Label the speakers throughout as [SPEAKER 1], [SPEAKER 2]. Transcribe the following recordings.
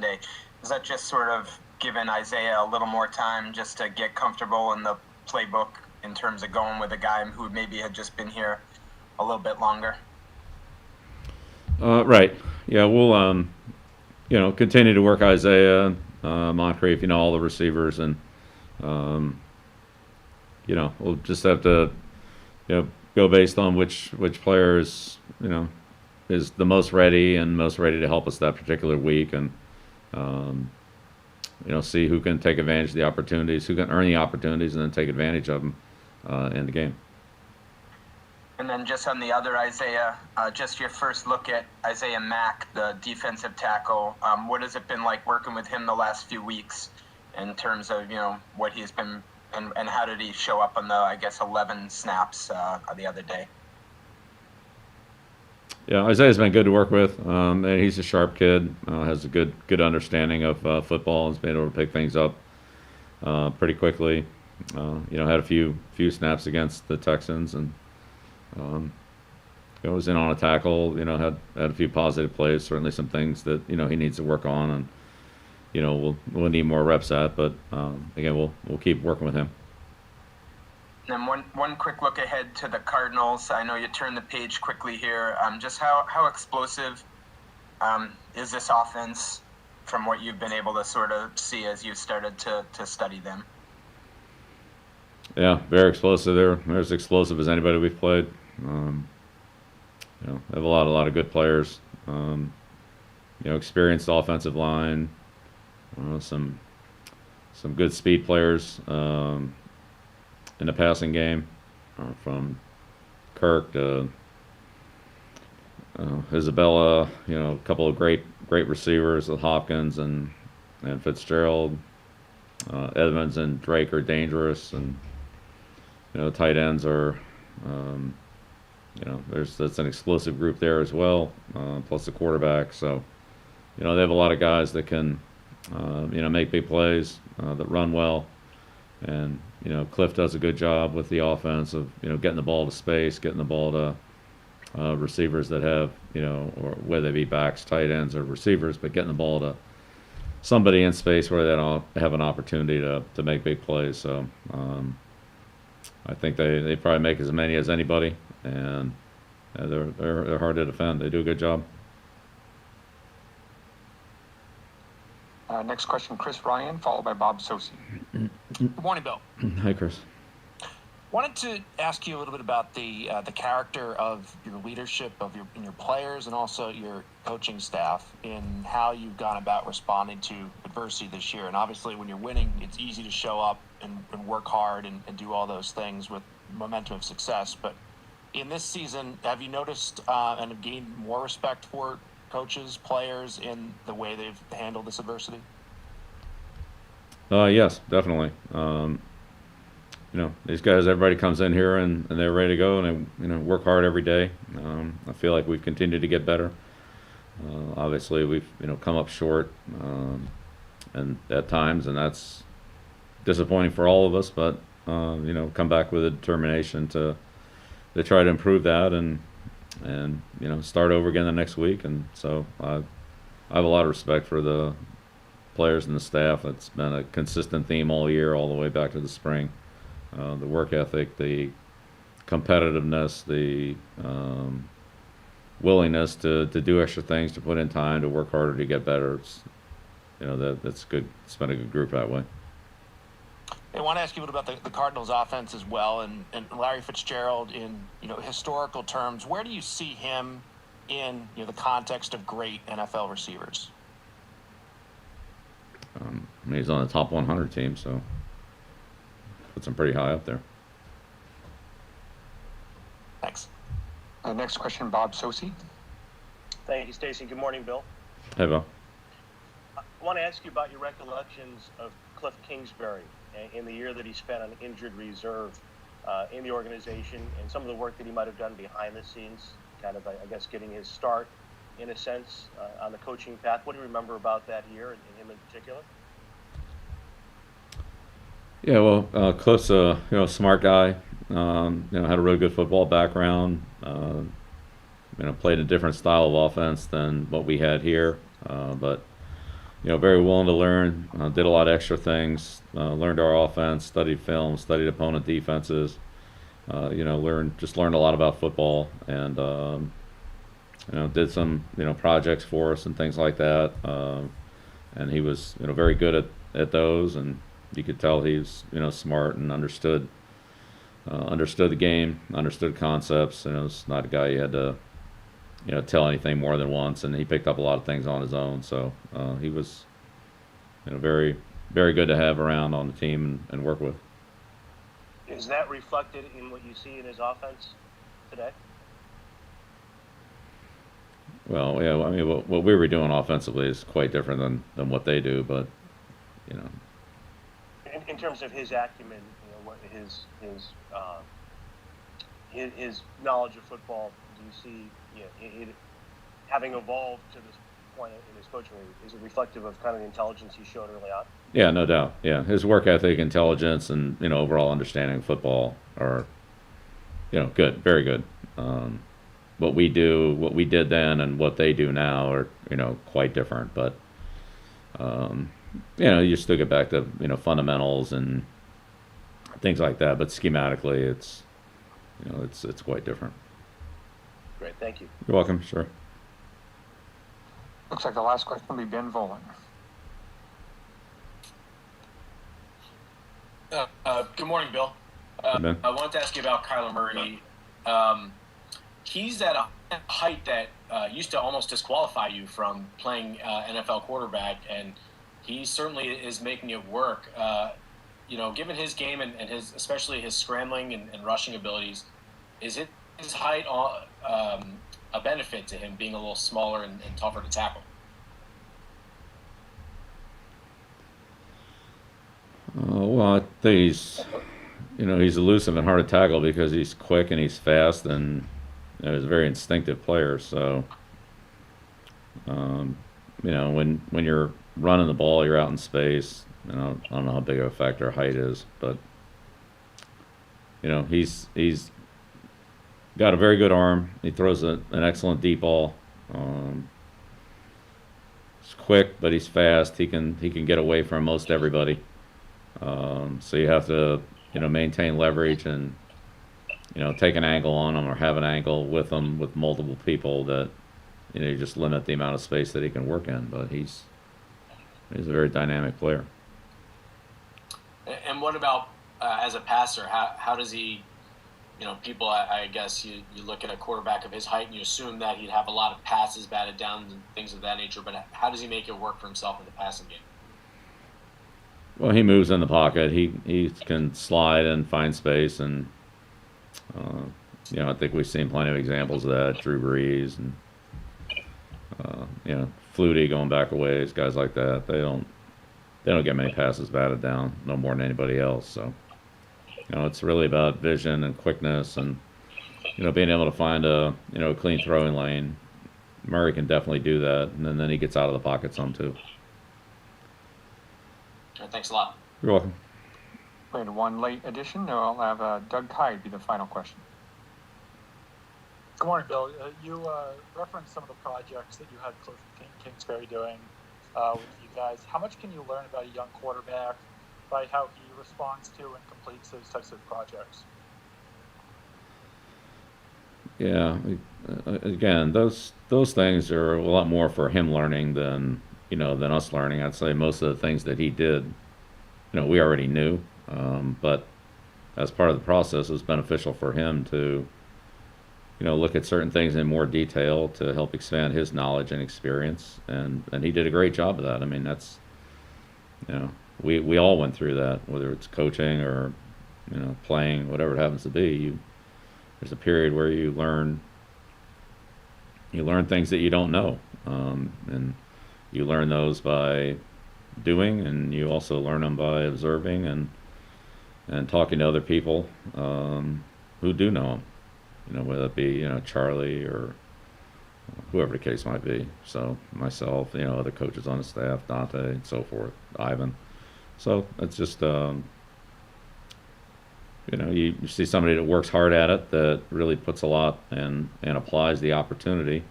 [SPEAKER 1] Thursday. Is that just sort of giving Isaiah a little more time just to get comfortable in the playbook in terms of going with a guy who maybe had just been here a little bit longer?
[SPEAKER 2] Right. Yeah, we'll continue to work Isaiah, Moncrief, all the receivers, and we'll just have to go based on which player is is the most ready to help us that particular week, and see who can take advantage of the opportunities, who can earn the opportunities, and then take advantage of them in the game.
[SPEAKER 1] And then just on the other Isaiah, just your first look at Isaiah Mack, the defensive tackle. What has it been like working with him the last few weeks in terms of, what he's been, and how did he show up on the, 11 snaps the other day?
[SPEAKER 2] Yeah, Isaiah's been good to work with. And he's a sharp kid, has a good understanding of football, and has been able to pick things up pretty quickly. Had a few snaps against the Texans, and was in on a tackle. Had a few positive plays. Certainly some things that he needs to work on, and we'll need more reps at. But again, we'll keep working with him.
[SPEAKER 1] And then one quick look ahead to the Cardinals. I know you turned the page quickly here. Just how explosive is this offense from what you've been able to sort of see as you started to study them?
[SPEAKER 2] Yeah, very explosive. They're as explosive as anybody we've played. They have a lot of good players. Experienced offensive line. Some good speed players in the passing game, from Kirk to Isabella. A couple of great receivers with Hopkins and Fitzgerald. Edmonds and Drake are dangerous, and tight ends are, that's an explosive group there as well, plus the quarterback. So, they have a lot of guys that can, make big plays, that run well. And, Cliff does a good job with the offense of, getting the ball to space, getting the ball to receivers that have, or whether they be backs, tight ends, or receivers, but getting the ball to somebody in space where they don't have an opportunity to make big plays. So, I think they probably make as many as anybody, and they're hard to defend. They do a good job.
[SPEAKER 3] Next question, Chris Ryan, followed by Bob Sosi.
[SPEAKER 4] Good morning, Bill.
[SPEAKER 2] Hi, Chris.
[SPEAKER 4] Wanted to ask you a little bit about the character of your leadership of your players and also your coaching staff, in how you've gone about responding to adversity this year. And obviously, when you're winning, it's easy to show up and work hard and do all those things with momentum of success. But in this season, have you noticed and have gained more respect for coaches, players, in the way they've handled this adversity?
[SPEAKER 2] Yes, definitely. These guys, everybody comes in here and they're ready to go, and they work hard every day. I feel like we've continued to get better. Obviously, we've come up short, and at times, and that's disappointing for all of us. But come back with a determination to try to improve that, and start over again the next week. And so I have a lot of respect for the players and the staff. It's been a consistent theme all year, all the way back to the spring. The work ethic, the competitiveness, the willingness to do extra things, to put in time, to work harder, to get better. It's, that's good. It's been a good group that way.
[SPEAKER 4] I want to ask you a little about the Cardinals offense as well, and Larry Fitzgerald in historical terms. Where do you see him in the context of great NFL receivers?
[SPEAKER 2] He's on the top 100 team, so puts him pretty high up there.
[SPEAKER 4] Thanks.
[SPEAKER 3] Next question, Bob Sosi.
[SPEAKER 5] Thank you, Stacy. Good morning, Bill.
[SPEAKER 2] Hey, Bill.
[SPEAKER 5] I want to ask you about your recollections of Cliff Kingsbury in the year that he spent on injured reserve in the organization, and some of the work that he might have done behind the scenes, kind of, I guess, getting his start, in a sense, on the coaching path. What do you remember about that year, and him in particular?
[SPEAKER 2] Yeah, well, Cliff's a smart guy. Had a really good football background. Played a different style of offense than what we had here, but very willing to learn. Did a lot of extra things. Learned our offense, studied film, studied opponent defenses. Learned a lot about football, and did some projects for us and things like that. And he was very good at those, and you could tell he was smart and understood the game, understood concepts. It's not a guy you had to tell anything more than once, and he picked up a lot of things on his own. So he was very, very good to have around on the team and work with.
[SPEAKER 5] Is that reflected in what you see in his offense today?
[SPEAKER 2] Well, yeah, I mean, what we were doing offensively is quite different than what they do, but
[SPEAKER 5] In terms of his acumen, what his knowledge of football, do you see it having evolved to this point in his coaching? Is it reflective of kind of the intelligence he showed early on?
[SPEAKER 2] Yeah, no doubt. Yeah, his work ethic, intelligence, and overall understanding of football are good, very good. What we did then, and what they do now are quite different. But you still get back to fundamentals and things like that. But schematically, it's quite different.
[SPEAKER 5] Great, thank you.
[SPEAKER 2] You're welcome. Sure.
[SPEAKER 3] Looks like the last question will be Ben Volen.
[SPEAKER 6] Good morning, Bill.
[SPEAKER 2] Ben.
[SPEAKER 6] I wanted to ask you about Kyler Murray. He's at a height that used to almost disqualify you from playing NFL quarterback, and he certainly is making it work. Given his game and especially his scrambling and rushing abilities, is his height a benefit to him being a little smaller and tougher to tackle?
[SPEAKER 2] Well, I think he's elusive and hard to tackle because he's quick and he's fast, and he's a very instinctive player. So, when you're running the ball, you're out in space. I don't know how big of a factor height is, but he's got a very good arm. He throws an excellent deep ball. He's quick, but he's fast. He can get away from most everybody. So you have to maintain leverage and take an angle on him or have an angle with him with multiple people that you just limit the amount of space that he can work in. But he's a very dynamic player.
[SPEAKER 6] And what about as a passer? How does he? People, I guess you look at a quarterback of his height and you assume that he'd have a lot of passes batted down and things of that nature. But how does he make it work for himself in the passing game?
[SPEAKER 2] Well, he moves in the pocket. He can slide and find space, and I think we've seen plenty of examples of that. Drew Brees and Flutie going back a ways, guys like that. They don't get many passes batted down, no more than anybody else. So it's really about vision and quickness, and being able to find a clean throwing lane. Murray can definitely do that, and then he gets out of the pocket some too.
[SPEAKER 6] Thanks a lot.
[SPEAKER 2] You're welcome.
[SPEAKER 3] We had one late addition. I'll have Doug Hyde be the final question.
[SPEAKER 7] Good morning, Bill. You referenced some of the projects that you had Cliff Kingsbury doing with you guys. How much can you learn about a young quarterback by how he responds to and completes those types of projects?
[SPEAKER 2] Yeah, again, those things are a lot more for him learning than us learning. I'd say most of the things that he did, we already knew, but as part of the process, it was beneficial for him to, look at certain things in more detail to help expand his knowledge and experience, and he did a great job of that. I mean, that's, we all went through that, whether it's coaching or, playing, whatever it happens to be. There's a period where you learn things that you don't know, and you learn those by doing, and you also learn them by observing and talking to other people who do know them, whether it be Charlie or whoever the case might be. So myself, other coaches on the staff, Dante, and so forth, Ivan. So it's just you see somebody that works hard at it, that really puts a lot and applies the opportunity.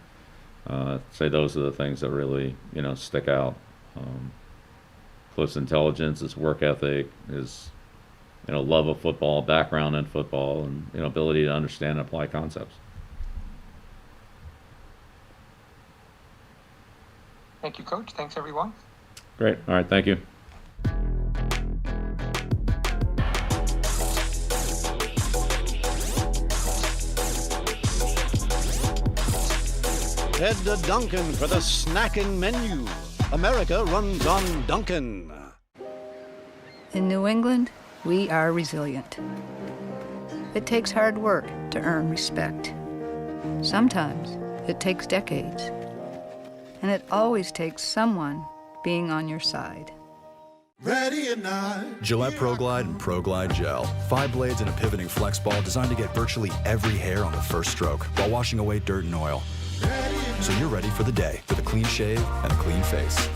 [SPEAKER 2] Say those are the things that really stick out. Cliff's intelligence, his work ethic, his love of football, background in football, and ability to understand and apply concepts.
[SPEAKER 3] Thank you, Coach. Thanks, everyone.
[SPEAKER 2] Great. All right. Thank you.
[SPEAKER 8] Head to Dunkin' for the snacking menu. America runs on Dunkin'.
[SPEAKER 9] In New England, we are resilient. It takes hard work to earn respect. Sometimes it takes decades. And it always takes someone being on your side.
[SPEAKER 10] Ready or not.
[SPEAKER 11] Gillette ProGlide and ProGlide Gel. 5 blades and a pivoting flex ball designed to get virtually every hair on the first stroke while washing away dirt and oil. So you're ready for the day with a clean shave and a clean face.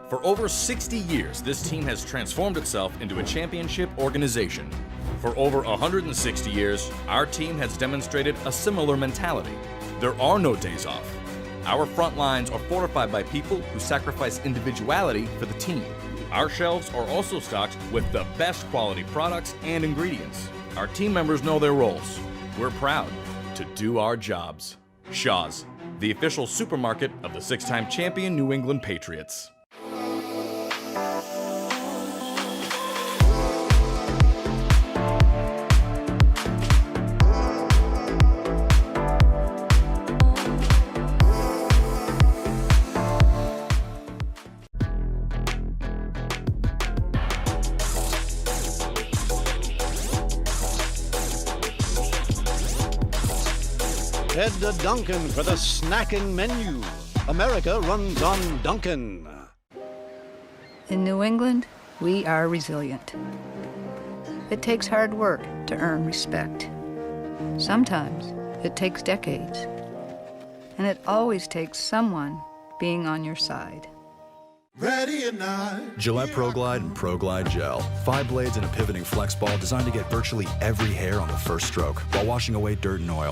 [SPEAKER 12] For over 60 years, this team has transformed itself into a championship organization. For over 160 years, our team has demonstrated a similar mentality. There are no days off. Our front lines are fortified by people who sacrifice individuality for the team. Our shelves are also stocked with the best quality products and ingredients. Our team members know their roles. We're proud to do our jobs. Shaw's, the official supermarket of the 6-time champion New England Patriots.
[SPEAKER 8] Head to Dunkin' for the snacking menu. America runs on Dunkin'.
[SPEAKER 9] In New England, we are resilient. It takes hard work to earn respect. Sometimes it takes decades. And it always takes someone being on your side.
[SPEAKER 10] Ready or not.
[SPEAKER 11] Gillette ProGlide and ProGlide Gel. 5 blades and a pivoting flex ball designed to get virtually every hair on the first stroke while washing away dirt and oil.